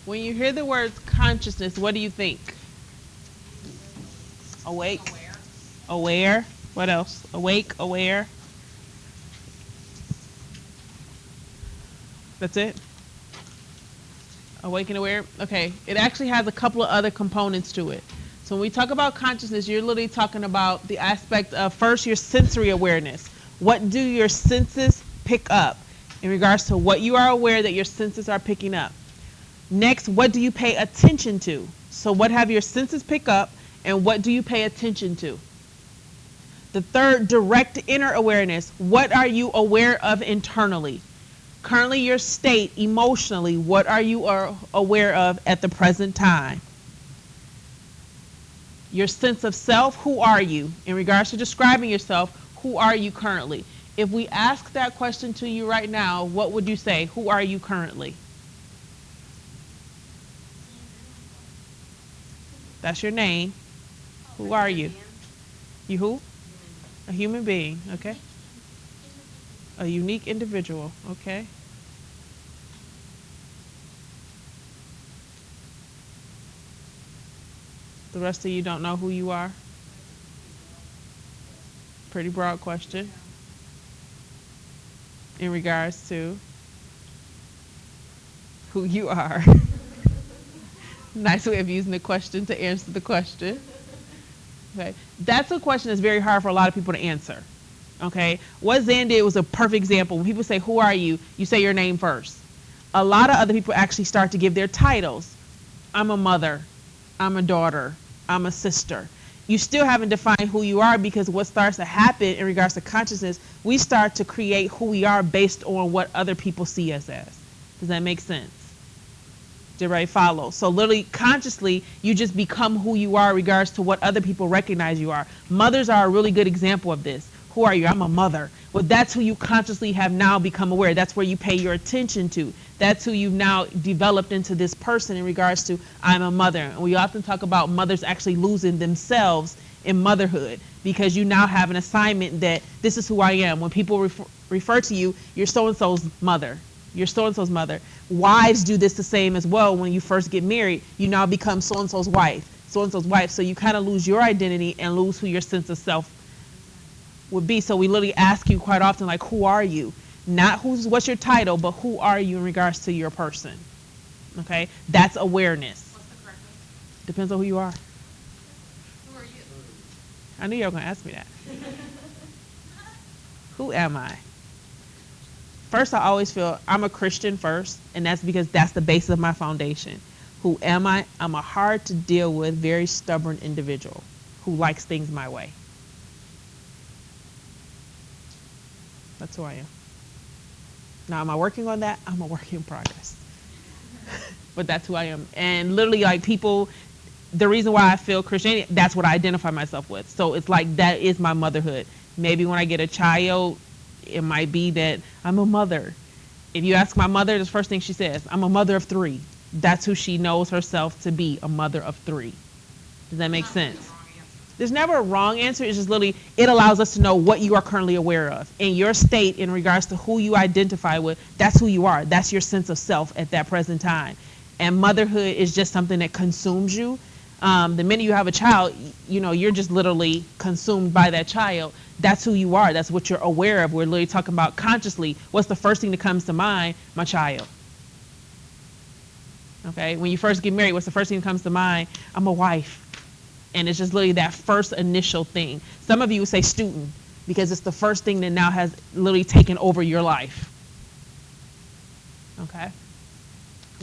When you hear the words consciousness, what do you think? Awake, aware. What else? Awake, aware. That's it? Awake and aware? Okay. It actually has a couple of other components to it. So when we talk about consciousness, you're literally talking about the aspect of first your sensory awareness. What do your senses pick up in regards to what you are aware that your senses are picking up? Next, what do you pay attention to? So what have your senses pick up and what do you pay attention to? The third, direct inner awareness. What are you aware of internally? Currently, your state emotionally, what are you aware of at the present time? Your sense of self, who are you? In regards to describing yourself, who are you currently? If we ask that question to you right now, what would you say? Who are you currently? That's your name. Who are you? You who? A human being, okay? A unique individual, okay? The rest of you don't know who you are? Pretty broad question. In regards to who you are. Nice way of using the question to answer the question. Okay, that's a question that's very hard for a lot of people to answer. Okay, what Zan did was a perfect example. When people say, who are you? You say your name first. A lot of other people actually start to give their titles. I'm a mother. I'm a daughter. I'm a sister. You still haven't defined who you are because what starts to happen in regards to consciousness, we start to create who we are based on what other people see us as. Does that make sense? Did everybody follow? So literally consciously, you just become who you are in regards to what other people recognize you are. Mothers are a really good example of this. Who are you? I'm a mother. Well, that's who you consciously have now become aware. That's where you pay your attention to. That's who you've now developed into this person in regards to I'm a mother. And we often talk about mothers actually losing themselves in motherhood because you now have an assignment that this is who I am. When people refer to you, you're so-and-so's mother. You're so-and-so's mother. Wives do this the same as well. When you first get married, you now become so-and-so's wife. So-and-so's wife. So you kind of lose your identity and lose who your sense of self would be. So we literally ask you quite often, like, who are you? Not what's your title, but who are you in regards to your person? Okay? That's awareness. What's the correct way? Depends on who you are. Who are you? I knew you were going to ask me that. Who am I? First, I always feel I'm a Christian first, and that's because that's the basis of my foundation. Who am I? I'm a hard to deal with, very stubborn individual who likes things my way. That's who I am. Now, am I working on that? I'm a work in progress. But that's who I am. And literally, like, people, the reason why I feel Christianity, that's what I identify myself with. So it's like that is my motherhood. Maybe when I get a child, it might be that I'm a mother. If you ask my mother, the first thing she says, I'm a mother of 3. That's who she knows herself to be, a mother of 3. Does that make sense? There's never a wrong answer. It's just literally, it allows us to know what you are currently aware of. In your state, in regards to who you identify with, that's who you are. That's your sense of self at that present time. And motherhood is just something that consumes you. The minute you have a child, you know, you're just literally consumed by that child. That's who you are. That's what you're aware of. We're literally talking about consciously. What's the first thing that comes to mind? My child. Okay, when you first get married, what's the first thing that comes to mind? I'm a wife. And it's just literally that first initial thing. Some of you would say student because it's the first thing that now has literally taken over your life. Okay.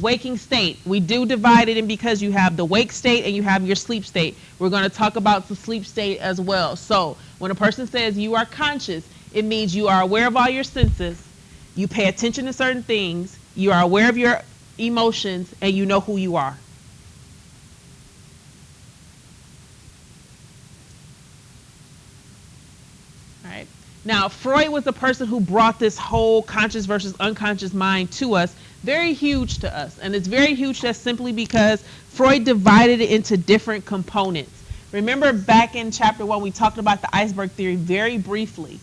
Waking state. We do divide it in because you have the wake state and you have your sleep state. We're going to talk about the sleep state as well. So when a person says you are conscious, it means you are aware of all your senses. You pay attention to certain things. You are aware of your emotions and you know who you are. Right. Now, Freud was the person who brought this whole conscious versus unconscious mind to us, very huge to us. And it's very huge to us simply because Freud divided it into different components. Remember back in chapter 1, we talked about the iceberg theory very briefly.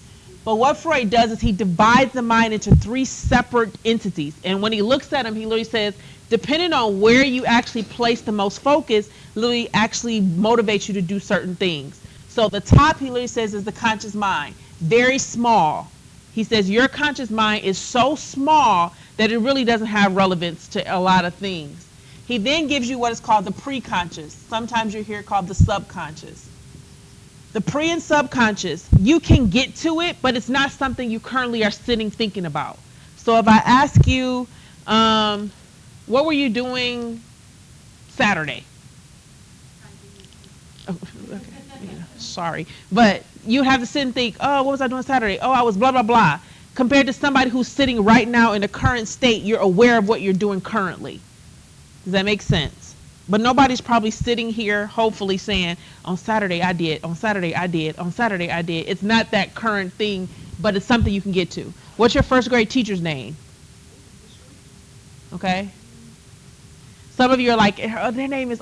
But what Freud does is he divides the mind into three separate entities. And when he looks at them, he literally says, depending on where you actually place the most focus, literally actually motivates you to do certain things. So the top, he literally says, is the conscious mind. Very small. He says your conscious mind is so small that it really doesn't have relevance to a lot of things. He then gives you what is called the preconscious. Sometimes you hear it called the subconscious. The pre and subconscious, you can get to it, but it's not something you currently are sitting thinking about. So if I ask you, what were you doing Saturday? Oh, okay. Yeah, sorry. But you have to sit and think, oh, what was I doing Saturday? Oh, I was blah, blah, blah. Compared to somebody who's sitting right now in the current state, you're aware of what you're doing currently. Does that make sense? But nobody's probably sitting here, hopefully saying, on Saturday I did, on Saturday I did, on Saturday I did. It's not that current thing, but it's something you can get to. What's your first grade teacher's name? Okay. Some of you are like, oh, their name is,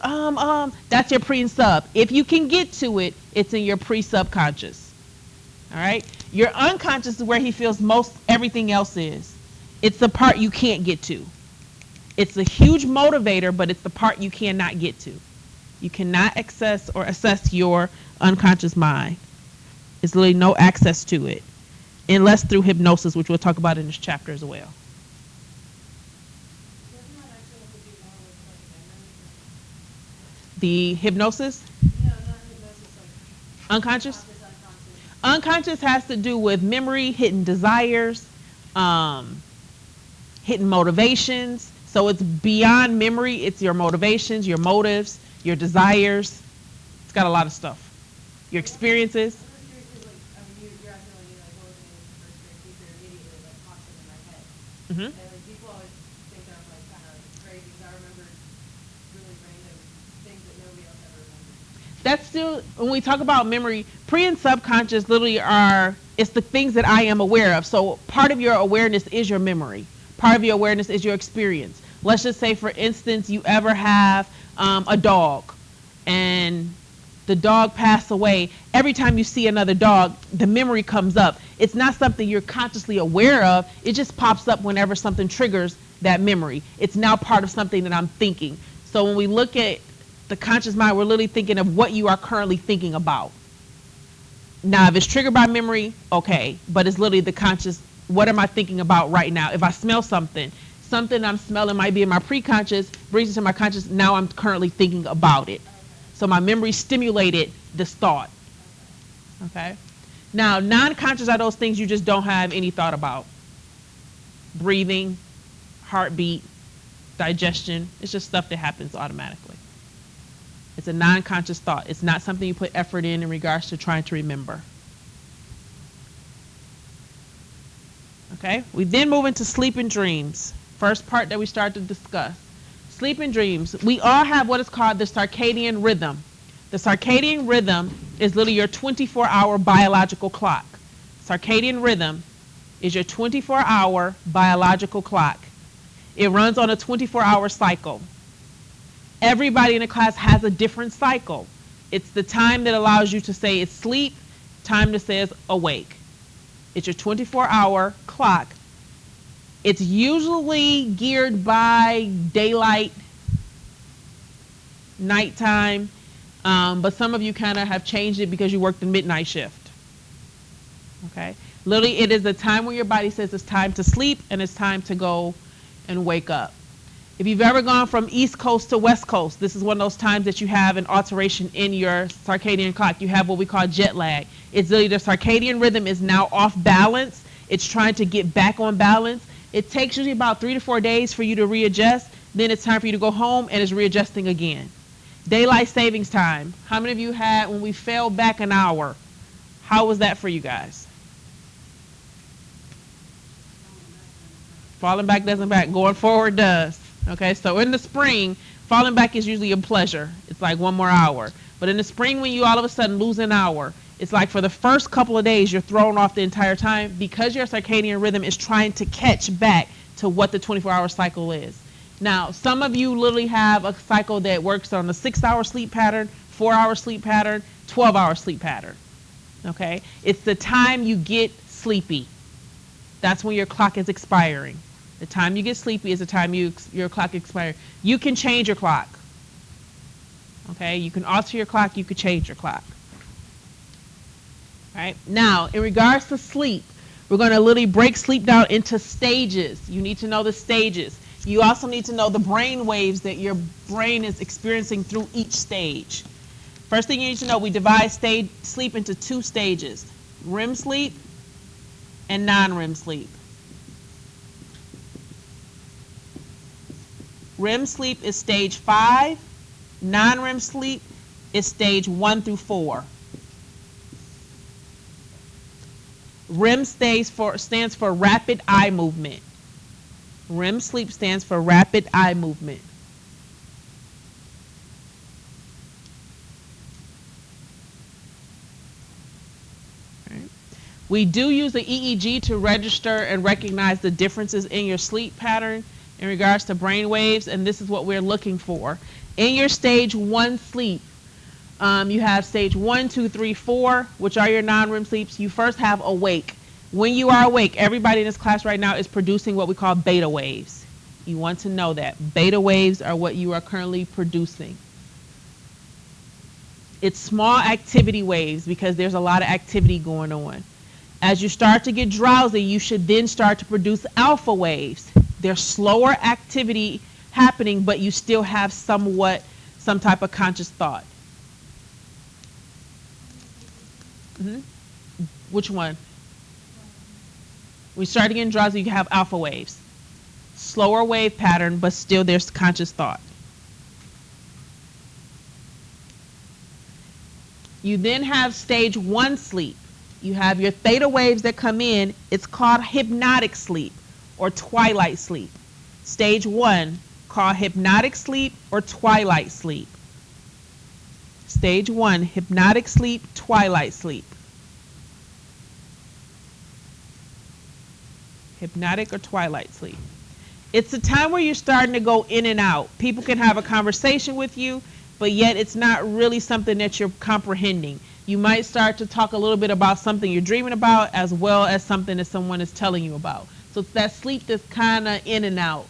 that's your pre and sub. If you can get to it, it's in your pre-subconscious. All right. Your unconscious is where he feels most everything else is. It's the part you can't get to. It's a huge motivator, but it's the part you cannot get to. You cannot access or assess your unconscious mind. There's literally no access to it, unless through hypnosis, which we'll talk about in this chapter as well. The hypnosis? No, not hypnosis, like Unconscious? unconscious. Unconscious has to do with memory, hidden desires, hidden motivations. So it's beyond memory. It's your motivations, your motives, your desires. It's got a lot of stuff. Your experiences. I'm just curious, 'cause, like, I mean, you're asking, like, what was the name of the first grade teacher? Immediately, like, pops into my head. Hmm. And, like, people always think I'm, like, kind of crazy, because I remember really random things that nobody else ever remembers. That's still, when we talk about memory, pre and subconscious literally are, it's the things that I am aware of. So part of your awareness is your memory. Part of your awareness is your experience. Let's just say, for instance, you ever have a dog and the dog passed away. Every time you see another dog, the memory comes up. It's not something you're consciously aware of. It just pops up whenever something triggers that memory. It's now part of something that I'm thinking. So when we look at the conscious mind, we're literally thinking of what you are currently thinking about. Now, if it's triggered by memory, okay, but it's literally the conscious, what am I thinking about right now? If I smell something I'm smelling might be in my preconscious, brings it to my conscious, now I'm currently thinking about it. So my memory stimulated this thought. Okay? Now, non-conscious are those things you just don't have any thought about. Breathing, heartbeat, digestion, it's just stuff that happens automatically. It's a non-conscious thought. It's not something you put effort in regards to trying to remember. Okay? We then move into sleep and dreams. First part that we start to discuss. Sleep and dreams. We all have what is called the circadian rhythm. The circadian rhythm is literally your 24-hour biological clock. Circadian rhythm is your 24-hour biological clock. It runs on a 24-hour cycle. Everybody in the class has a different cycle. It's the time that allows you to say it's sleep, time that says awake. It's your 24-hour clock. It's usually geared by daylight, nighttime, but some of you kind of have changed it because you worked the midnight shift. Okay? Literally, it is the time when your body says it's time to sleep and it's time to go and wake up. If you've ever gone from East Coast to West Coast, this is one of those times that you have an alteration in your circadian clock. You have what we call jet lag. It's literally the circadian rhythm is now off balance. It's trying to get back on balance. It takes usually about 3 to 4 days for you to readjust. Then it's time for you to go home and it's readjusting again. Daylight savings time. How many of you had when we fell back an hour? How was that for you guys? Falling back doesn't back. Going forward does. Okay, so in the spring, falling back is usually a pleasure. It's like 1 more hour. But in the spring, when you all of a sudden lose an hour, it's like for the first couple of days, you're thrown off the entire time because your circadian rhythm is trying to catch back to what the 24-hour cycle is. Now, some of you literally have a cycle that works on a 6-hour sleep pattern, 4-hour sleep pattern, 12-hour sleep pattern. Okay? It's the time you get sleepy. That's when your clock is expiring. The time you get sleepy is the time your clock expires. You can change your clock. Okay, you can alter your clock, you can change your clock. All right, now in regards to sleep, we're going to literally break sleep down into stages. You need to know the stages. You also need to know the brain waves that your brain is experiencing through each stage. First thing you need to know, we divide sleep into 2 stages, REM sleep and non-REM sleep. REM sleep is stage 5, non-REM sleep is stage 1 through 4. REM stands for rapid eye movement. REM sleep stands for rapid eye movement. Right. We do use the EEG to register and recognize the differences in your sleep pattern in regards to brain waves, and this is what we're looking for. In your stage 1 sleep, you have stage 1, 2, 3, 4, which are your non-REM sleeps. You first have awake. When you are awake, everybody in this class right now is producing what we call beta waves. You want to know that. Beta waves are what you are currently producing. It's small activity waves because there's a lot of activity going on. As you start to get drowsy, you should then start to produce alpha waves. There's slower activity happening, but you still have some type of conscious thought. Which one? When you start getting drowsy, you have alpha waves. Slower wave pattern, but still there's conscious thought. You then have stage 1 sleep. You have your theta waves that come in. It's called hypnotic sleep or twilight sleep. Stage 1, called hypnotic sleep or twilight sleep. Stage 1, hypnotic sleep, twilight sleep. Hypnotic or twilight sleep. It's a time where you're starting to go in and out. People can have a conversation with you, but yet it's not really something that you're comprehending. You might start to talk a little bit about something you're dreaming about as well as something that someone is telling you about. So it's that sleep that's kind of in and out.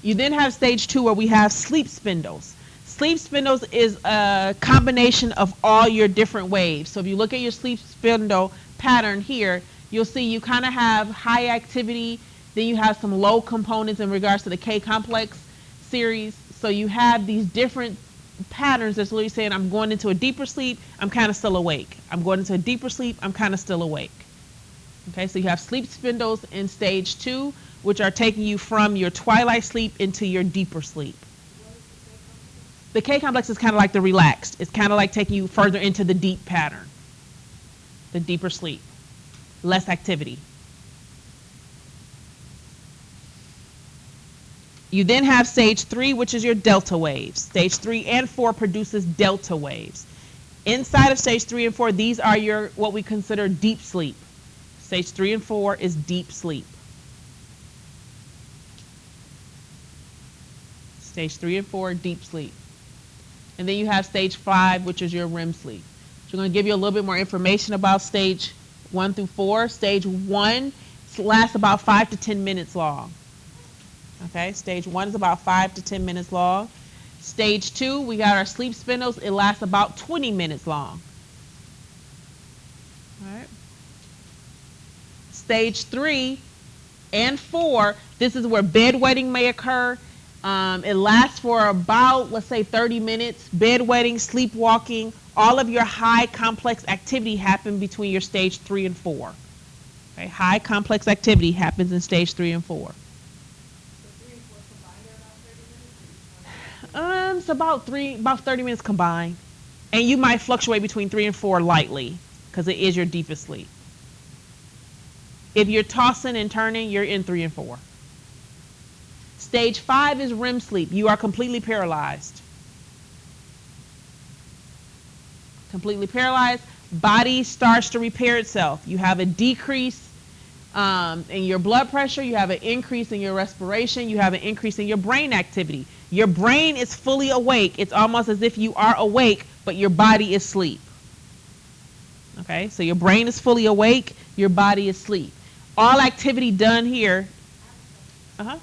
You then have stage 2 where we have sleep spindles. Sleep spindles is a combination of all your different waves. So if you look at your sleep spindle pattern here, you'll see you kind of have high activity, then you have some low components in regards to the K-complex series. So you have these different patterns that's literally saying, I'm going into a deeper sleep, I'm kind of still awake. I'm going into a deeper sleep, I'm kind of still awake. Okay, so you have sleep spindles in stage 2, which are taking you from your twilight sleep into your deeper sleep. The K-complex is kind of like the relaxed. It's kind of like taking you further into the deep pattern, the deeper sleep, less activity. You then have stage 3, which is your delta waves. Stage 3 and 4 produces delta waves. Inside of stage 3 and 4, these are your what we consider deep sleep. Stage 3 and 4 is deep sleep. Stage 3 and 4, deep sleep. And then you have stage 5, which is your REM sleep. So I'm going to give you a little bit more information about stage 1 through 4. Stage 1 lasts about 5 to 10 minutes long. Okay, stage 1 is about 5 to 10 minutes long. Stage 2, we got our sleep spindles. It lasts about 20 minutes long. All right. Stage 3 and 4, this is where bedwetting may occur. It lasts for about, let's say, 30 minutes. Bedwetting, sleepwalking, all of your high complex activity happen between your stage 3 and 4. Okay, high complex activity happens in stage 3 and 4. It's about 30 minutes combined. And you might fluctuate between 3 and 4 lightly because it is your deepest sleep. If you're tossing and turning, you're in 3 and 4. Stage 5 is REM sleep. You are completely paralyzed. Completely paralyzed. Body starts to repair itself. You have a decrease in your blood pressure. You have an increase in your respiration. You have an increase in your brain activity. Your brain is fully awake. It's almost as if you are awake, but your body is asleep. Okay, so your brain is fully awake. Your body is asleep. All activity done here. Uh-huh.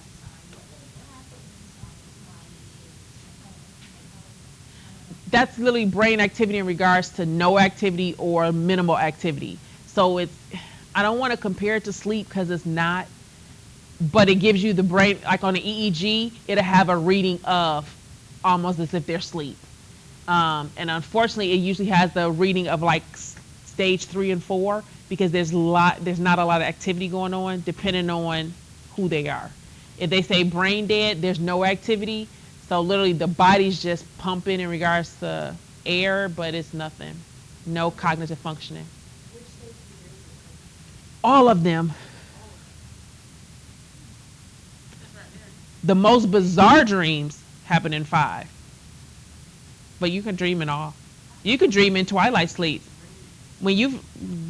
That's literally brain activity in regards to no activity or minimal activity. So I don't want to compare it to sleep because it's not, but it gives you the brain, like on the EEG, it'll have a reading of almost as if they're asleep. And unfortunately, it usually has the reading of like stage 3 and 4 because there's not a lot of activity going on depending on who they are. If they say brain dead, there's no activity. So literally the body's just pumping in regards to air, but it's nothing. No cognitive functioning. Which states do you raise All of them. That's right there. The most bizarre dreams happen in 5. But you can dream in all. You can dream in twilight sleep. When you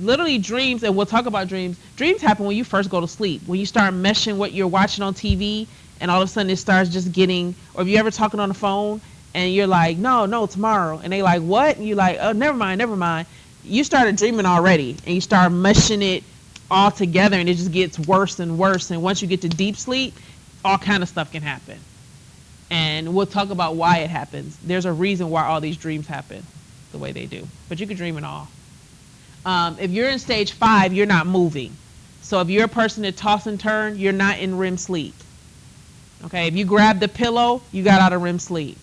literally dreams, and we'll talk about dreams happen when you first go to sleep. When you start meshing what you're watching on TV, and all of a sudden it starts just getting, or if you ever talking on the phone, and you're like, no, tomorrow. And they like, what? And you're like, oh, never mind. You started dreaming already, and you start meshing it all together, and it just gets worse and worse. And once you get to deep sleep, all kind of stuff can happen. And we'll talk about why it happens. There's a reason why all these dreams happen the way they do. But you can dream in all. If you're in stage 5, you're not moving. So if you're a person that toss and turn, you're not in REM sleep. Okay, if you grab the pillow, you got out of REM sleep.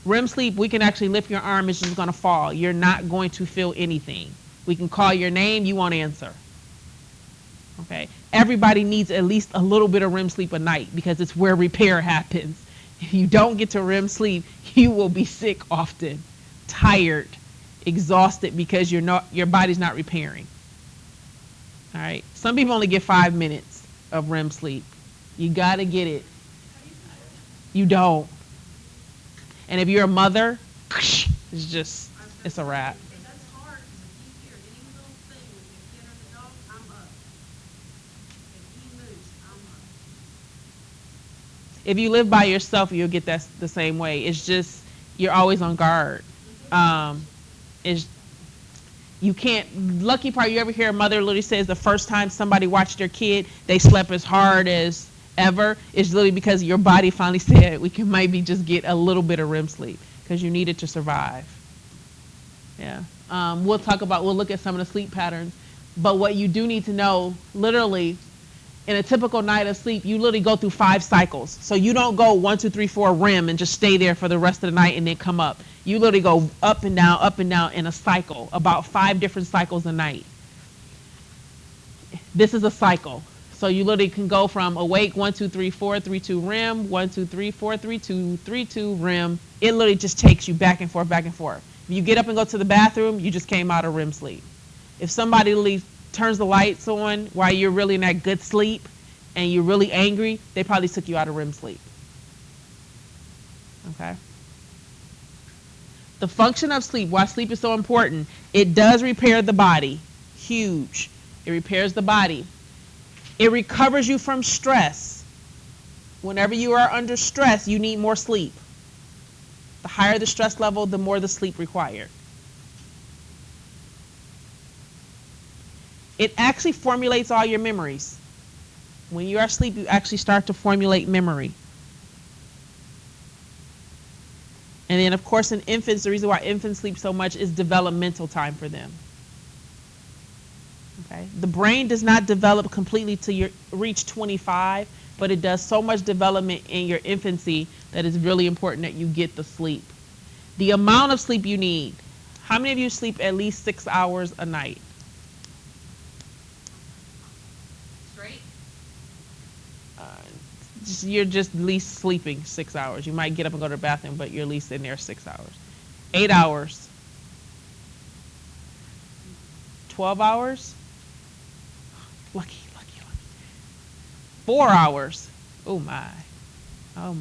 REM sleep, we can actually lift your arm, it's just going to fall. You're not going to feel anything. We can call your name, you won't answer. Okay, everybody needs at least a little bit of REM sleep a night because it's where repair happens. If you don't get to REM sleep, you will be sick often, tired, exhausted because your body's not repairing. All right, some people only get 5 minutes of REM sleep. You got to get it. You don't. And if you're a mother, it's a wrap. That's hard because if you hear any little thing with your kid or the dog, I'm up. If he moves, I'm up. If you live by yourself, you'll get that the same way. It's just you're always on guard. You can't. Lucky part, you ever hear a mother literally says the first time somebody watched their kid, they slept as hard as ever. It's literally because your body finally said we can maybe just get a little bit of REM sleep because you need it to survive. Yeah. We'll look at some of the sleep patterns. But what you do need to know, literally, in a typical night of sleep, you literally go through 5 cycles. So you don't go 1, 2, 3, 4 REM and just stay there for the rest of the night and then come up. You literally go up and down in a cycle, about 5 different cycles a night. This is a cycle. So you literally can go from awake 1, 2, 3, 4, 3, 2 REM, 1, 2, 3, 4, 3, 2, 3, 2 REM. It literally just takes you back and forth, back and forth. If you get up and go to the bathroom, you just came out of REM sleep. If somebody literally turns the lights on while you're really in that good sleep and you're really angry, they probably took you out of REM sleep. Okay? The function of sleep, why sleep is so important, it does repair the body. Huge. It repairs the body. It recovers you from stress. Whenever you are under stress, you need more sleep. The higher the stress level, the more the sleep required. It actually formulates all your memories. When you are asleep, you actually start to formulate memory. And then, of course, in infants, the reason why infants sleep so much is developmental time for them. Okay? The brain does not develop completely till you reach 25, but it does so much development in your infancy that it's really important that you get the sleep. The amount of sleep you need. How many of you sleep at least 6 hours a night? Straight? You're just at least sleeping 6 hours. You might get up and go to the bathroom, but you're at least in there 6 hours. 8 hours. 12 hours? Lucky. 4 hours. Oh my. All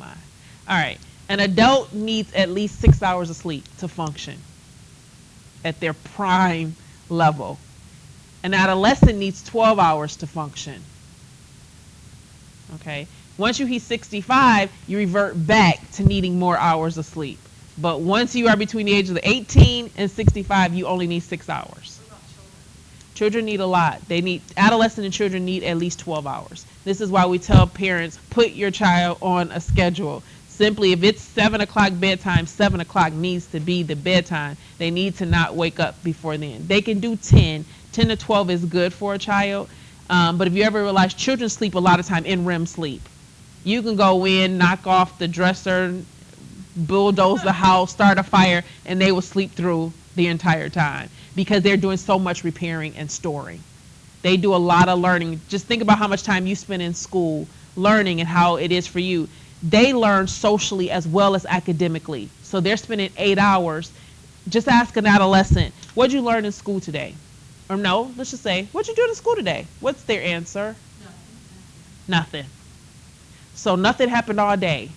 right. An adult needs at least 6 hours of sleep to function at their prime level. An adolescent needs 12 hours to function. Okay. Once you hit 65, you revert back to needing more hours of sleep. But once you are between the ages of 18 and 65, you only need 6 hours. What about children? Children need a lot. Adolescent and children need at least 12 hours. This is why we tell parents, put your child on a schedule. Simply, if it's 7 o'clock bedtime, 7 o'clock needs to be the bedtime. They need to not wake up before then. They can do 10. 10 to 12 is good for a child. But if you ever realize, children sleep a lot of time in REM sleep. You can go in, knock off the dresser, bulldoze the house, start a fire, and they will sleep through the entire time because they're doing so much repairing and storing. They do a lot of learning. Just think about how much time you spend in school learning and how it is for you. They learn socially as well as academically. So they're spending 8 hours. Just ask an adolescent, what'd you learn in school today? Or no, let's just say, what'd you do in school today? What's their answer? Nothing. So nothing happened all day.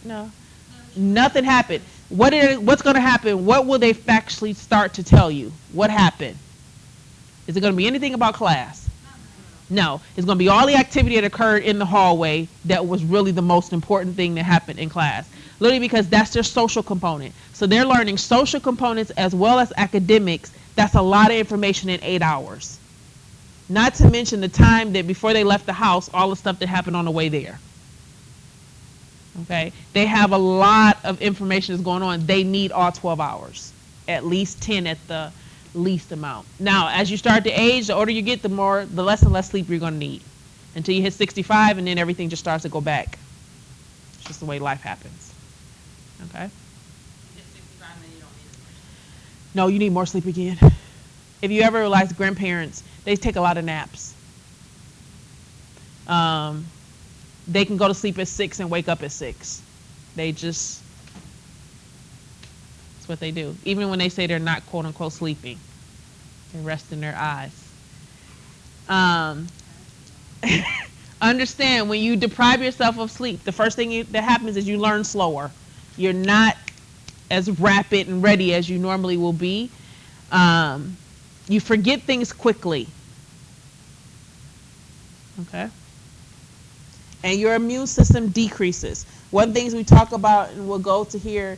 No. Nothing happened. What's going to happen? What will they factually start to tell you? What happened? Is it going to be anything about class? No. It's going to be all the activity that occurred in the hallway that was really the most important thing that happened in class. Literally because that's their social component. So they're learning social components as well as academics. That's a lot of information in 8 hours. Not to mention the time that before they left the house, all the stuff that happened on the way there. Okay? They have a lot of information that's going on. They need all 12 hours. At least 10 at the least amount. Now, as you start to age, the older you get, the less and less sleep you're going to need. Until you hit 65, and then everything just starts to go back. It's just the way life happens. Okay? You hit 65 and then you don't need as much. No, you need more sleep again. If you ever realize grandparents, they take a lot of naps. They can go to sleep at 6 and wake up at 6. That's what they do. Even when they say they're not quote unquote sleeping, they're resting their eyes. Understand, when you deprive yourself of sleep, the first thing that happens is you learn slower. You're not as rapid and ready as you normally will be. You forget things quickly. Okay? And your immune system decreases. One of the things we talk about, and we'll go to here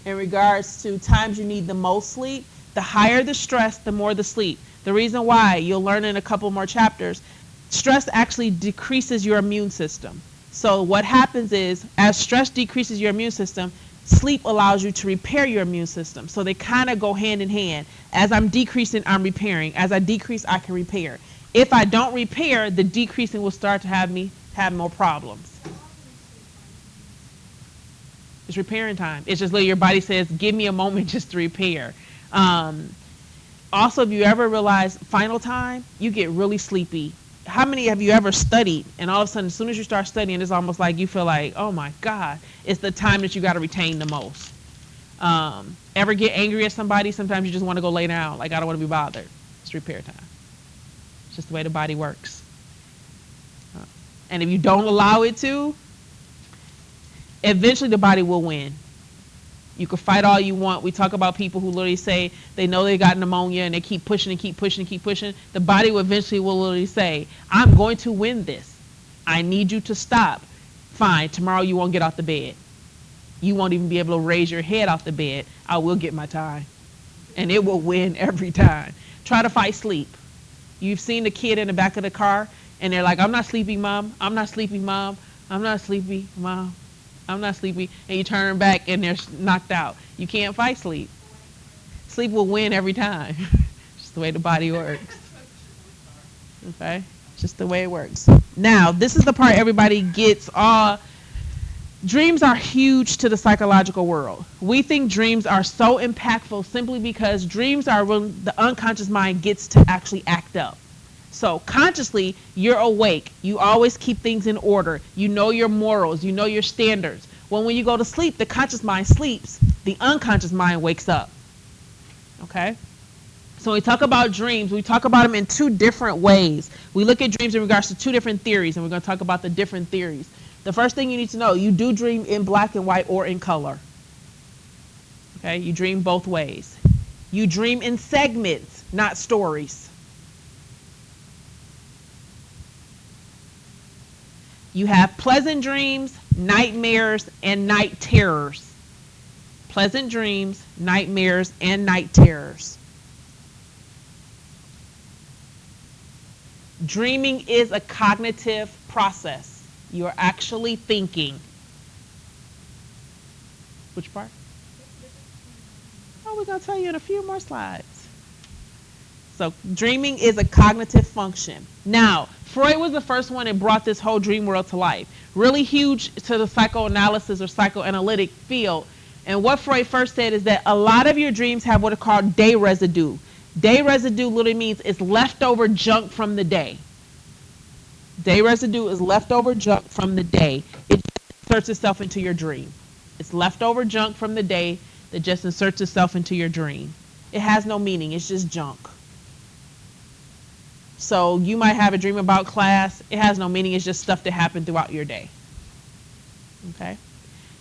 in regards to times you need the most sleep, the higher the stress, the more the sleep. The reason why, you'll learn in a couple more chapters, stress actually decreases your immune system. So what happens is, as stress decreases your immune system, sleep allows you to repair your immune system. So they kind of go hand in hand. As I'm decreasing, I'm repairing. As I decrease, I can repair. If I don't repair, the decreasing will start to have me have more problems. It's repairing time. It's just like your body says, give me a moment just to repair. Also, if you ever realize final time, you get really sleepy. How many have you ever studied, and all of a sudden, as soon as you start studying, it's almost like you feel like, oh my God, it's the time that you got to retain the most. Ever get angry at somebody? Sometimes you just want to go lay down, like I don't want to be bothered. It's repair time. It's just the way the body works. And if you don't allow it to, eventually the body will win. You can fight all you want. We talk about people who literally say they know they got pneumonia and they keep pushing and keep pushing and keep pushing. The body will eventually will literally say, I'm going to win this. I need you to stop. Fine, tomorrow you won't get off the bed. You won't even be able to raise your head off the bed. I will get my time. And it will win every time. Try to fight sleep. You've seen the kid in the back of the car and they're like, I'm not sleepy, Mom. I'm not sleepy, Mom. I'm not sleepy, Mom. I'm not sleepy. And you turn back and they're knocked out. You can't fight sleep. Sleep will win every time. Just the way the body works. Okay? Just the way it works. Now, this is the part everybody gets. Dreams are huge to the psychological world. We think dreams are so impactful simply because dreams are when the unconscious mind gets to actually act up. So consciously, you're awake. You always keep things in order. You know your morals. You know your standards. When you go to sleep, the conscious mind sleeps. The unconscious mind wakes up. Okay? So when we talk about dreams, we talk about them in two different ways. We look at dreams in regards to two different theories, and we're going to talk about the different theories. The first thing you need to know, you do dream in black and white or in color. Okay? You dream both ways. You dream in segments, not stories. You have pleasant dreams, nightmares, and night terrors. Pleasant dreams, nightmares, and night terrors. Dreaming is a cognitive process. You're actually thinking. Which part? Oh, we're going to tell you in a few more slides. So dreaming is a cognitive function. Now, Freud was the first one that brought this whole dream world to life. Really huge to the psychoanalysis or psychoanalytic field. And what Freud first said is that a lot of your dreams have what are called day residue. Day residue literally means it's leftover junk from the day. Day residue is leftover junk from the day. It inserts itself into your dream. It's leftover junk from the day that just inserts itself into your dream. It has no meaning. It's just junk. So you might have a dream about class. It has no meaning. It's just stuff that happened throughout your day. Okay.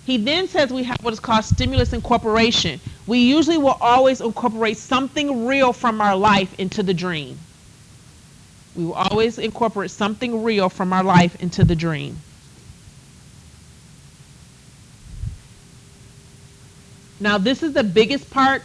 He then says we have what is called stimulus incorporation. We usually will always incorporate something real from our life into the dream. We will always incorporate something real from our life into the dream. Now, this is the biggest part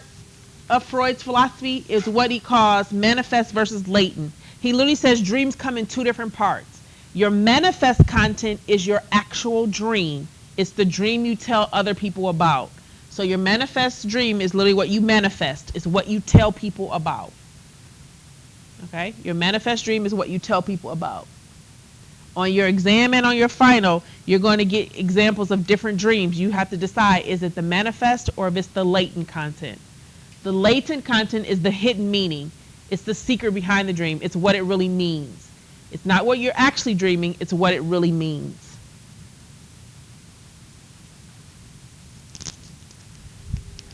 of Freud's philosophy, is what he calls manifest versus latent. He literally says dreams come in two different parts. Your manifest content is your actual dream. It's the dream you tell other people about. So your manifest dream is literally what you manifest. It's what you tell people about. Okay? Your manifest dream is what you tell people about. On your exam and on your final, you're going to get examples of different dreams. You have to decide, is it the manifest or if it's the latent content? The latent content is the hidden meaning. It's the secret behind the dream. It's what it really means. It's not what you're actually dreaming, it's what it really means.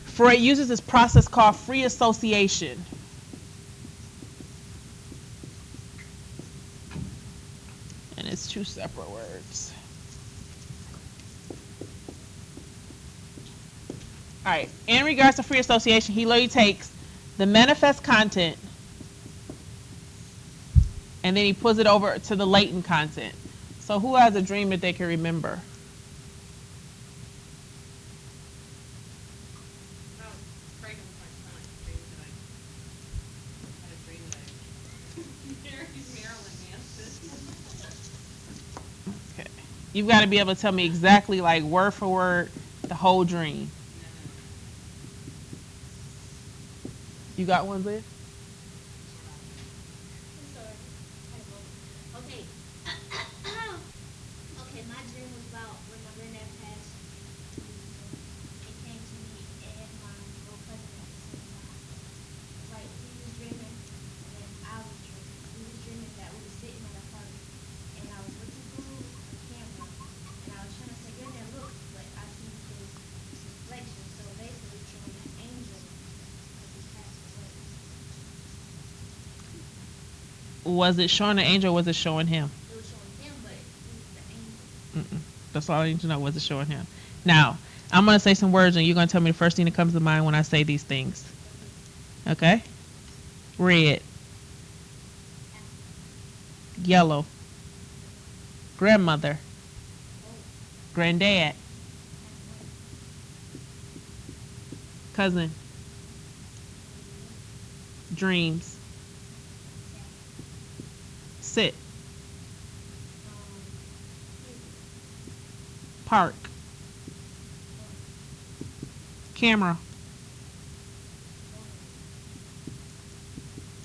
Freud uses this process called free association. And it's two separate words. All right, in regards to free association, he literally takes the manifest content and then he pulls it over to the latent content. So who has a dream that they can remember? Pregnant with my son, I dreamed that I had a dream that I married Marilyn Manson. Okay. You've got to be able to tell me exactly, like word for word, the whole dream. You got one, Liz? Okay. Okay, my dream was about when my granddad passed. It came to me and my little cousin at the same time. Like, he was dreaming, and then I was dreaming. We was dreaming that we were sitting at a party, and I was looking through a camera, and I was trying to say, Granddad, look, but I seen his reflection. So basically, it was showing an angel because he passed away. Was it showing the angel or was it showing him? It was showing him, but he was the angel. That's all I need to know. Was it showing him? Now, I'm going to say some words and you're going to tell me the first thing that comes to mind when I say these things. Okay? Red. Yellow. Grandmother. Granddad. Cousin. Dreams. Sit. Park. Camera.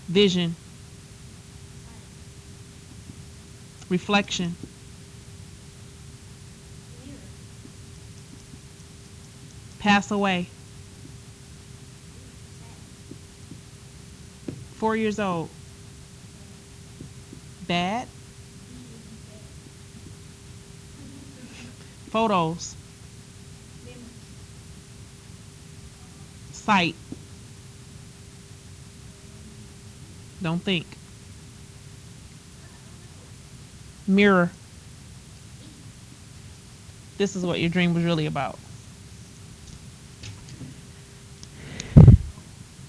Vision. Reflection. Pass away. 4 years old. Bad. Photos. Sight. Don't think. Mirror. This is what your dream was really about.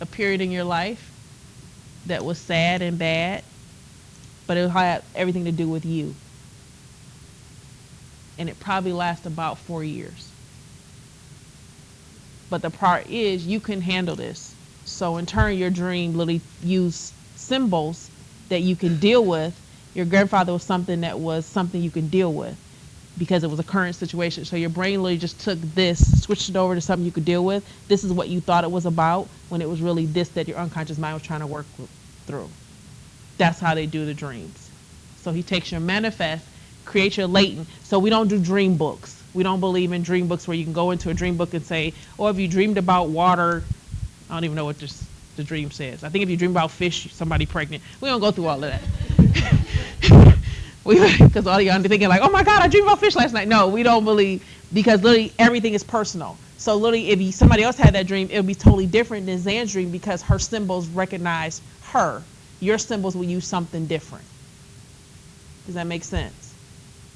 A period in your life that was sad and bad, but it had everything to do with you. And it probably lasts about 4 years. But the part is, you can handle this. So in turn, your dream literally use symbols that you can deal with Your grandfather was something you can deal with because it was a current situation. So your brain literally just took this, switched it over to something you could deal with. This is what you thought it was about when it was really this that your unconscious mind was trying to work through. That's how they do the dreams. So he takes your manifest, creates your latent. So we don't do dream books. We don't believe in dream books where you can go into a dream book and say, oh, if you dreamed about water, I don't even know what the dream says. I think if you dream about fish, somebody pregnant. We don't go through all of that. Because all y'all are thinking like, oh my God, I dreamed about fish last night. No, we don't believe, because literally everything is personal. So literally if somebody else had that dream, it would be totally different than Zan's dream because her symbols recognize her. Your symbols will use something different. Does that make sense?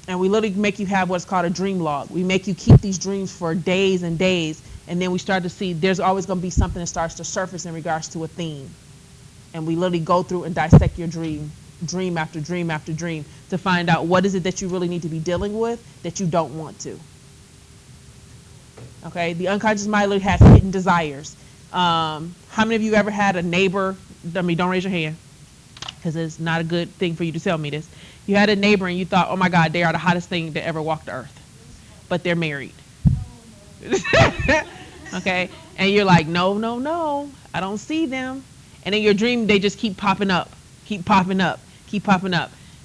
And we literally make you have what's called a dream log. We make you keep these dreams for days and days, and then we start to see there's always going to be something that starts to surface in regards to a theme. And we literally go through and dissect your dream after dream after dream to find out what is it that you really need to be dealing with that you don't want to. Okay, the unconscious mind literally has hidden desires. How many of you ever had a neighbor, don't raise your hand, because it's not a good thing for you to tell me this. You had a neighbor and you thought, oh my God, they are the hottest thing that ever walked the earth, but they're married. Okay, and you're like, no, I don't see them. And in your dream, they just keep popping up.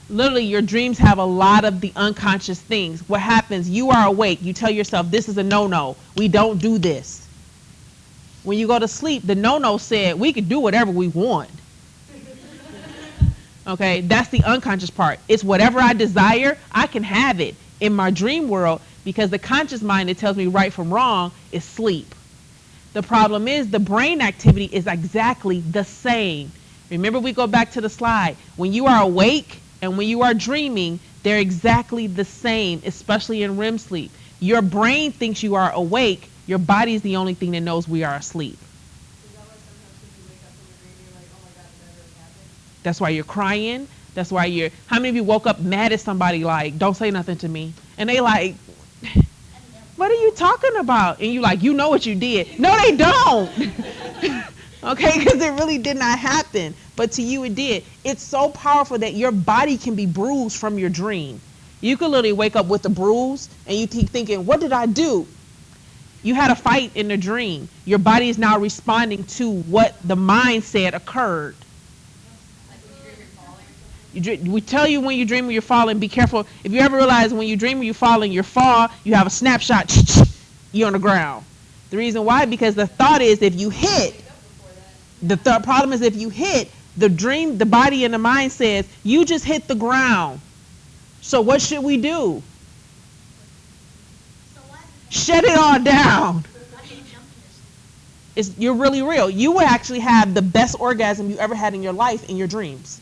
Literally, your dreams have a lot of the unconscious things. What happens, you are awake. You tell yourself, this is a no-no. We don't do this. When you go to sleep, the no-no said, we can do whatever we want. Okay, that's the unconscious part. It's whatever I desire, I can have it in my dream world, because the conscious mind that tells me right from wrong is sleep. The problem is the brain activity is exactly the same. Remember, we go back to the slide. When you are awake and when you are dreaming, they're exactly the same, especially in REM sleep. Your brain thinks you are awake. Your body is the only thing that knows we are asleep. Is that why sometimes when you wake up from a dream, you're like, oh my God, did that really happen? That's why you're crying. That's why how many of you woke up mad at somebody like, don't say nothing to me? And they like, what are you talking about? And you like, you know what you did. No, they don't. Okay, because it really did not happen. But to you it did. It's so powerful that your body can be bruised from your dream. You could literally wake up with a bruise and you keep thinking, what did I do? You had a fight in the dream. Your body is now responding to what the mind said occurred. Like when you dream you're falling or something? We tell you when you dream when you're falling, be careful. If you ever realize when you dream when you're falling, you fall, you have a snapshot, you're on the ground. The reason why, because the thought is if you hit, the problem is if you hit, the dream, the body and the mind says, you just hit the ground. So what should we do? So why Shut it all down. why do you jump in this? You're really real. You will actually have the best orgasm you ever had in your life in your dreams.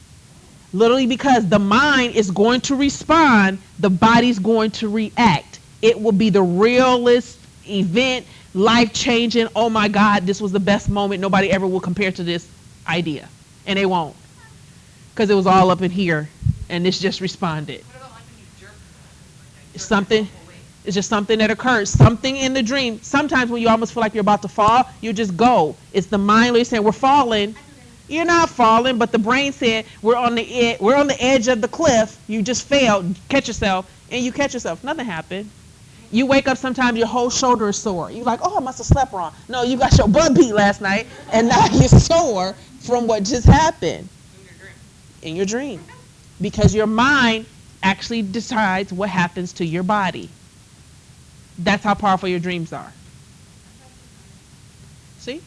Literally, because the mind is going to respond, the body's going to react. It will be the realest event, life-changing, oh my God, this was the best moment, nobody ever will compare to this idea. And they won't. Because it was all up in here, and it's just responded. What about like when you jerk? Like Something, it's just something that occurs. Something in the dream. Sometimes when you almost feel like you're about to fall, you just go. It's the mind literally saying, we're falling. You're not falling, but the brain said, we're on the edge of the cliff. You just failed. Catch yourself, and you catch yourself. Nothing happened. You wake up sometimes, your whole shoulder is sore. You're like, oh, I must have slept wrong. No, you got your butt beat last night, and now you're sore from what just happened in your dream. Because your mind actually decides what happens to your body. That's how powerful your dreams are. See?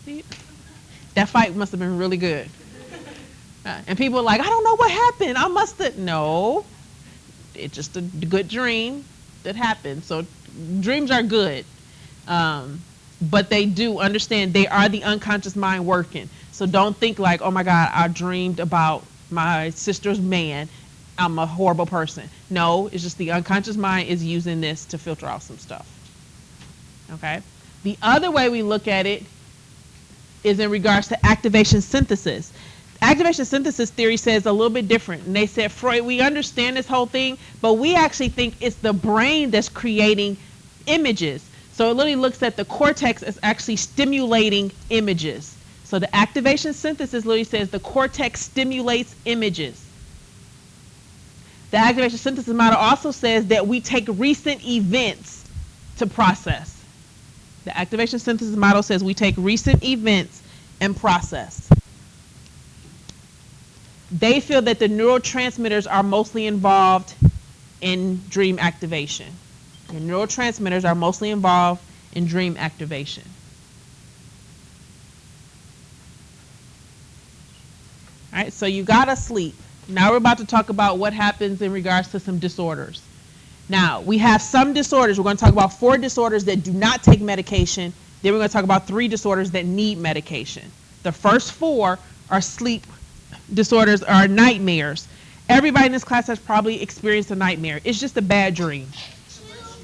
That fight must have been really good. And people are like, I don't know what happened. I must have. No. It's just a good dream that happened. So dreams are good. But they do understand they are the unconscious mind working. So don't think like, oh my God, I dreamed about my sister's man. I'm a horrible person. No, it's just the unconscious mind is using this to filter out some stuff. Okay? The other way we look at it is in regards to activation synthesis. Activation synthesis theory says a little bit different. And they said, Freud, we understand this whole thing, but we actually think it's the brain that's creating images. So it literally looks at the cortex as actually stimulating images. So the activation synthesis literally says the cortex stimulates images. The activation synthesis model also says that we take recent events to process. The activation synthesis model says we take recent events and process. They feel that the neurotransmitters are mostly involved in dream activation. The neurotransmitters are mostly involved in dream activation. All right, so you gotta sleep. Now we're about to talk about what happens in regards to some disorders. Now, we have some disorders. We're going to talk about 4 disorders that do not take medication. Then we're going to talk about 3 disorders that need medication. The first 4 are sleep disorders, are nightmares. Everybody in this class has probably experienced a nightmare. It's just a bad dream.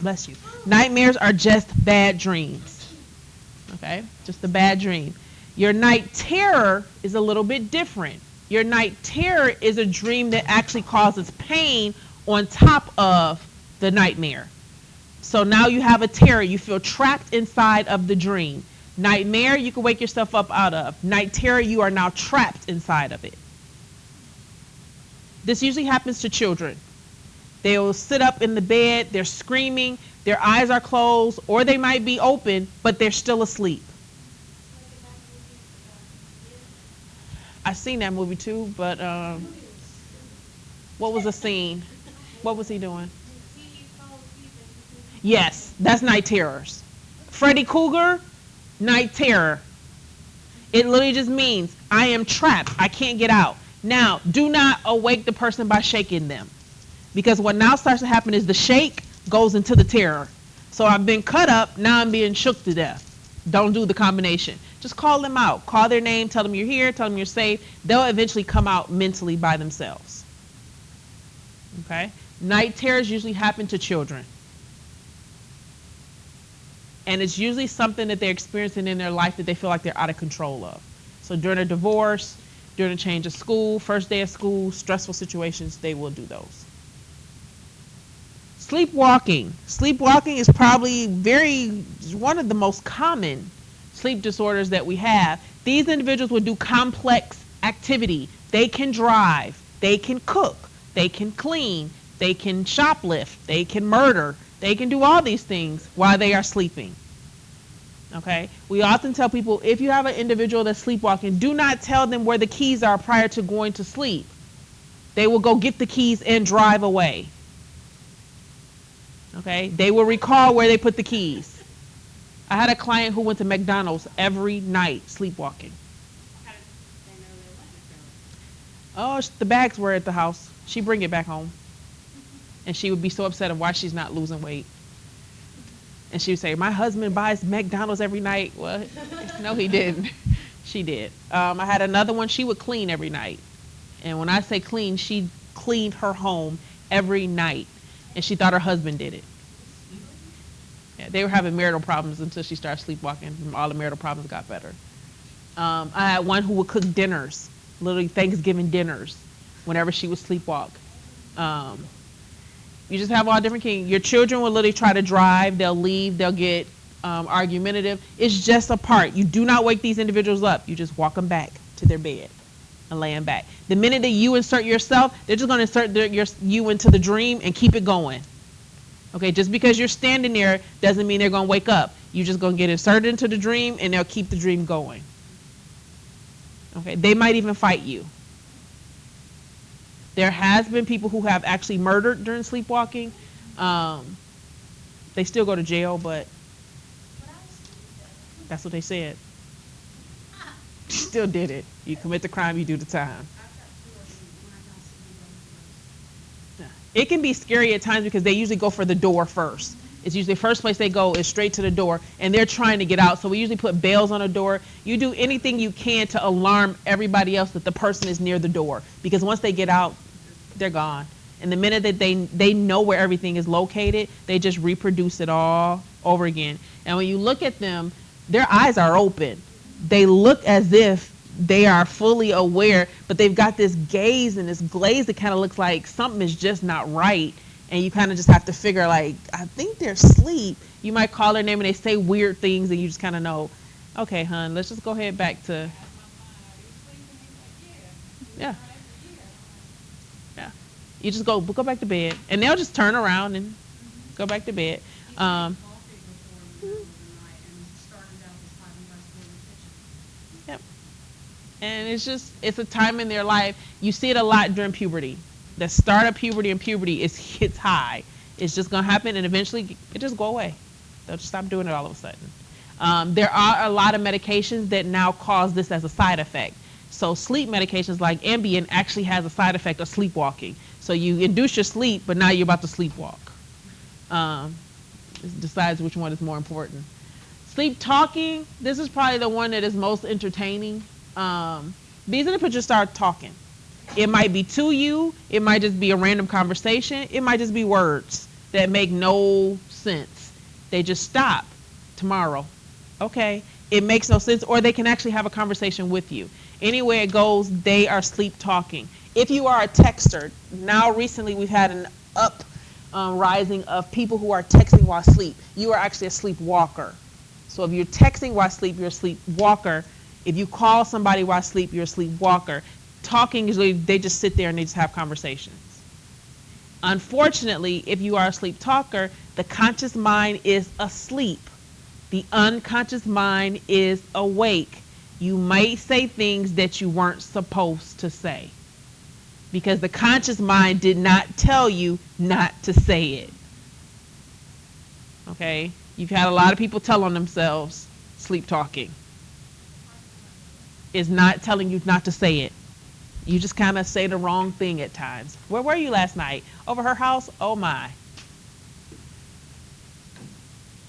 Bless you. Nightmares are just bad dreams. Okay? Just a bad dream. Your night terror is a little bit different. Your night terror is a dream that actually causes pain on top of the nightmare. So now you have a terror. You feel trapped inside of the dream. Nightmare, you can wake yourself up out of. Night terror, you are now trapped inside of it. This usually happens to children. They will sit up in the bed, they're screaming, their eyes are closed, or they might be open, but they're still asleep. I've seen that movie too, but what was the scene? What was he doing? Yes, that's night terrors. Freddy Krueger, night terror. It literally just means I am trapped. I can't get out. Now, do not awake the person by shaking them. Because what now starts to happen is the shake goes into the terror. So I've been cut up, now I'm being shook to death. Don't do the combination. Just call them out. Call their name, tell them you're here, tell them you're safe. They'll eventually come out mentally by themselves. Okay? Night terrors usually happen to children. And it's usually something that they're experiencing in their life that they feel like they're out of control of. So during a divorce, during a change of school, first day of school, stressful situations, they will do those. Sleepwalking. Sleepwalking is probably one of the most common sleep disorders that we have. These individuals will do complex activity. They can drive, they can cook, they can clean, they can shoplift, they can murder, they can do all these things while they are sleeping. Okay? We often tell people, if you have an individual that's sleepwalking, do not tell them where the keys are prior to going to sleep. They will go get the keys and drive away. Okay? They will recall where they put the keys. I had a client who went to McDonald's every night sleepwalking. Oh, the bags were at the house. She'd bring it back home. And she would be so upset of why she's not losing weight. And she would say, my husband buys McDonald's every night. Well, no, he didn't. She did. I had another one. She would clean every night. And when I say clean, she cleaned her home every night. And she thought her husband did it. Yeah, they were having marital problems until she started sleepwalking. And all the marital problems got better. I had one who would cook dinners, literally Thanksgiving dinners, whenever she would sleepwalk. You just have all different kinds. Your children will literally try to drive. They'll leave. They'll get argumentative. It's just a part. You do not wake these individuals up. You just walk them back to their bed and lay them back. The minute that you insert yourself, they're just going to insert you into the dream and keep it going. Okay, just because you're standing there doesn't mean they're going to wake up. You're just going to get inserted into the dream and they'll keep the dream going. Okay, they might even fight you. There has been people who have actually murdered during sleepwalking. They still go to jail, but that's what they said. Still did it. You commit the crime, you do the time. It can be scary at times because they usually go for the door first. It's usually the first place they go is straight to the door, and they're trying to get out. So we usually put bells on the door. You do anything you can to alarm everybody else that the person is near the door, because once they get out, they're gone. And the minute that they know where everything is located, they just reproduce it all over again. And when you look at them, their eyes are open. They look as if they are fully aware, but they've got this gaze and this glaze that kind of looks like something is just not right. And you kind of just have to figure, like, I think they're asleep. You might call their name and they say weird things and you just kind of know, okay, hon, let's just go ahead back to, yeah. Yeah. You just go back to bed, and they'll just turn around and go back to bed. He Um, drank coffee before in the middle of the night and started out this time and got to in the kitchen. Yep. And it's a time in their life. You see it a lot during puberty. The start of puberty and puberty hits high. It's just gonna happen, and eventually it just go away. They'll just stop doing it all of a sudden. There are a lot of medications that now cause this as a side effect. So sleep medications like Ambien actually has a side effect of sleepwalking. So you induce your sleep, but now you're about to sleepwalk. It decides which one is more important. Sleep talking, this is probably the one that is most entertaining. These individuals start talking. It might be to you, it might just be a random conversation, it might just be words that make no sense. They just stop. Tomorrow. Okay, it makes no sense, or they can actually have a conversation with you. Anywhere it goes, they are sleep talking. If you are a texter, now recently we've had an rising of people who are texting while asleep. You are actually a sleepwalker. So if you're texting while asleep, you're a sleepwalker. If you call somebody while asleep, you're a sleepwalker. Talking is really, they just sit there and they just have conversations. Unfortunately, if you are a sleep talker, the conscious mind is asleep. The unconscious mind is awake. You might say things that you weren't supposed to say because the conscious mind did not tell you not to say it. Okay? You've had a lot of people tell on themselves sleep talking. Is not telling you not to say it. You just kind of say the wrong thing at times. Where were you last night? Over her house? Oh my.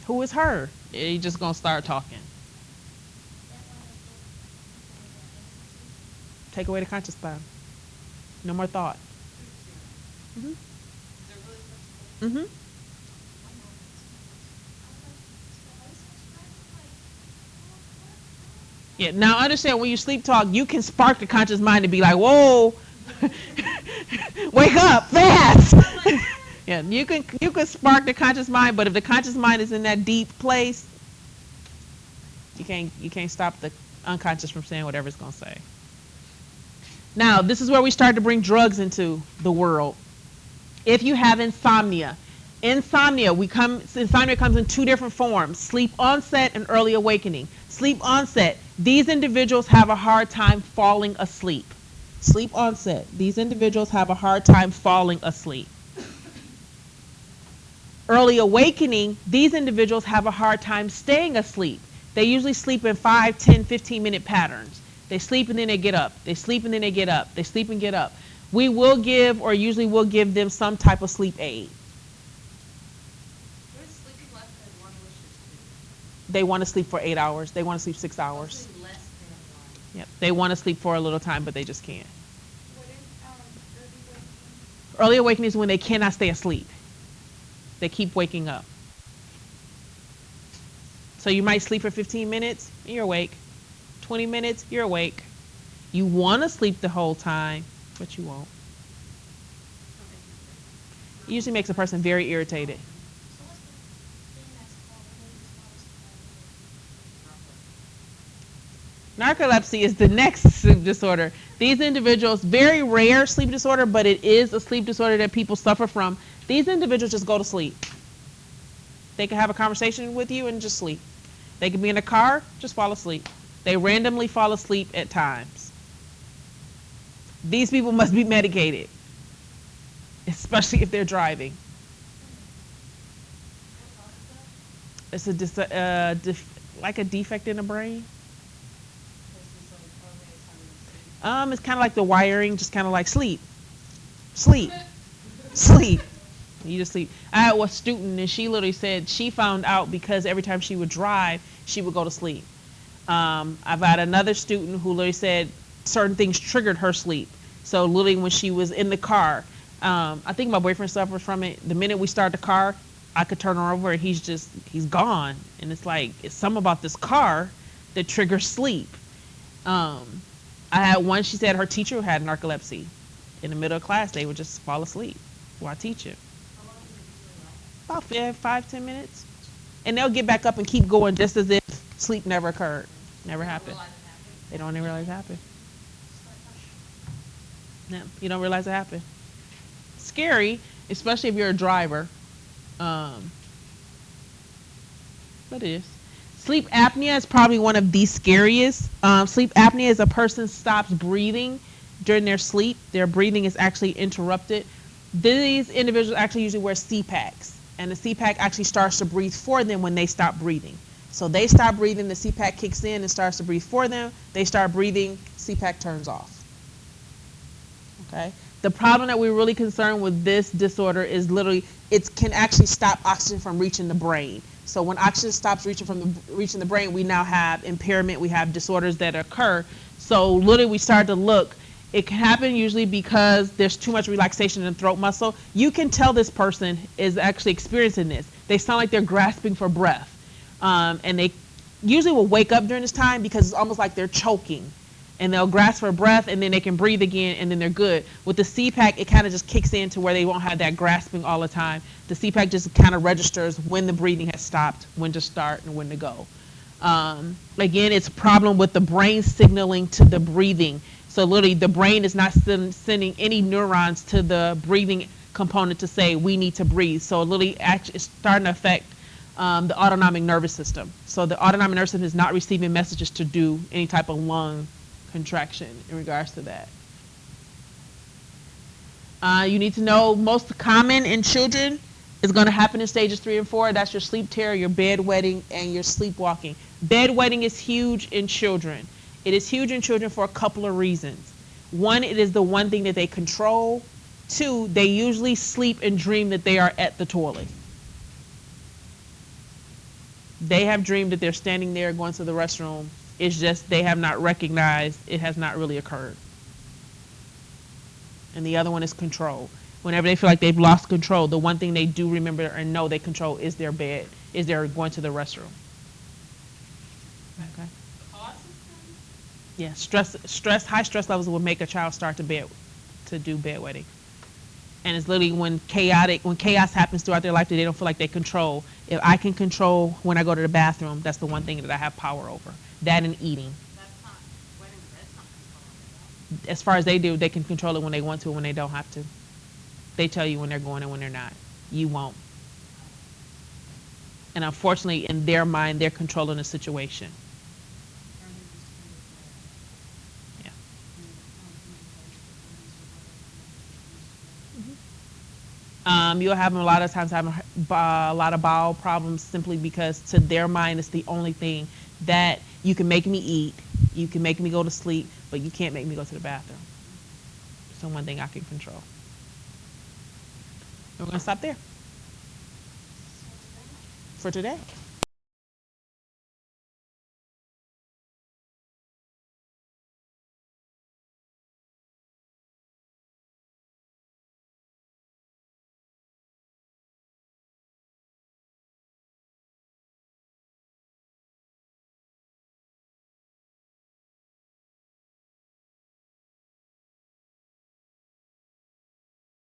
Who is her? You're just going to start talking. Take away the conscious mind. No more thought. Mm-hmm. Mm-hmm. Yeah, now understand when you sleep talk, you can spark the conscious mind to be like, whoa, wake up fast. Yeah, you can spark the conscious mind, but if the conscious mind is in that deep place, you can't stop the unconscious from saying whatever it's gonna say. Now, this is where we start to bring drugs into the world. If you have insomnia comes in two different forms: sleep onset and early awakening. Sleep onset, these individuals have a hard time falling asleep. Sleep onset, these individuals have a hard time falling asleep. Early awakening, these individuals have a hard time staying asleep. They usually sleep in 5, 10, 15-minute patterns. They sleep and then they get up. They sleep and then they get up. They sleep and get up. We will give, or usually will give them some type of sleep aid. What is sleeping less than one wishes They want to sleep for 8 hours. They want to sleep 6 to? hours. Sleeping less than one. Yep. They want to sleep for a little time, but they just can't. What is early awakening? Early awakening is when they cannot stay asleep. They keep waking up. So you might sleep for 15 minutes and you're awake. 20 minutes, you're awake. You want to sleep the whole time, but you won't. It usually makes a person very irritated. So what's the thing that's called Narcolepsy is the next sleep disorder. These individuals, very rare sleep disorder, but it is a sleep disorder that people suffer from. These individuals just go to sleep. They can have a conversation with you and just sleep. They can be in a car, just fall asleep. They randomly fall asleep at times. These people must be medicated, especially if they're driving. It's like a defect in the brain. It's kind of like the wiring, just kind of like sleep. Sleep. You just sleep. I had a student, and she literally said she found out because every time she would drive, she would go to sleep. I've had another student who literally said certain things triggered her sleep. So literally when she was in the car, I think my boyfriend suffered from it. The minute we start the car, I could turn her over and he's gone. And it's like, it's something about this car that triggers sleep. I had one, she said her teacher had narcolepsy. In the middle of class, they would just fall asleep while teaching. About 5-10 minutes. And they'll get back up and keep going just as if sleep never occurred. Never happened. They don't even realize it happened. No, you don't realize it happened. It's scary, especially if you're a driver. But it is. Sleep apnea is probably one of the scariest. Sleep apnea is a person stops breathing during their sleep. Their breathing is actually interrupted. These individuals actually usually wear CPAPs, and the CPAP actually starts to breathe for them when they stop breathing. So they stop breathing, the CPAP kicks in and starts to breathe for them. They start breathing, CPAP turns off. Okay. The problem that we're really concerned with this disorder is literally it can actually stop oxygen from reaching the brain. So when oxygen stops reaching the brain, we now have impairment. We have disorders that occur. So literally, we start to look. It can happen usually because there's too much relaxation in the throat muscle. You can tell this person is actually experiencing this. They sound like they're grasping for breath, and they usually will wake up during this time because it's almost like they're choking. And they'll grasp for breath, and then they can breathe again, and then they're good. With the CPAP, it kind of just kicks in to where they won't have that grasping all the time. The CPAP just kind of registers when the breathing has stopped, when to start, and when to go. Again, it's a problem with the brain signaling to the breathing. So literally, the brain is not sending any neurons to the breathing component to say, we need to breathe. So literally, it's starting to affect the autonomic nervous system. So the autonomic nervous system is not receiving messages to do any type of lung contraction in regards to that. You need to know most common in children is going to happen in stages 3 and 4. That's your sleep terror, your bedwetting, and your sleepwalking. Bedwetting is huge in children. It is huge in children for a couple of reasons. One, it is the one thing that they control. 2, they usually sleep and dream that they are at the toilet. They have dreamed that they're standing there going to the restroom. It's just they have not recognized it has not really occurred. And the other one is control. Whenever they feel like they've lost control, the one thing they do remember and know they control is their bed, is they're going to the restroom. Okay. Yeah, high stress levels will make a child start to do bedwetting. And it's literally when chaos happens throughout their life that they don't feel like they control. If I can control when I go to the bathroom, that's the one thing that I have power over. That and eating. That's not, wetting the bed's not controlling it. As far as they do, they can control it when they want to and when they don't have to. They tell you when they're going and when they're not. You won't. And unfortunately, in their mind, they're controlling the situation. Yeah. You'll have them a lot of times having a lot of bowel problems simply because to their mind it's the only thing that you can make me eat, you can make me go to sleep, but you can't make me go to the bathroom. So one thing I can control. We're going to stop there for today.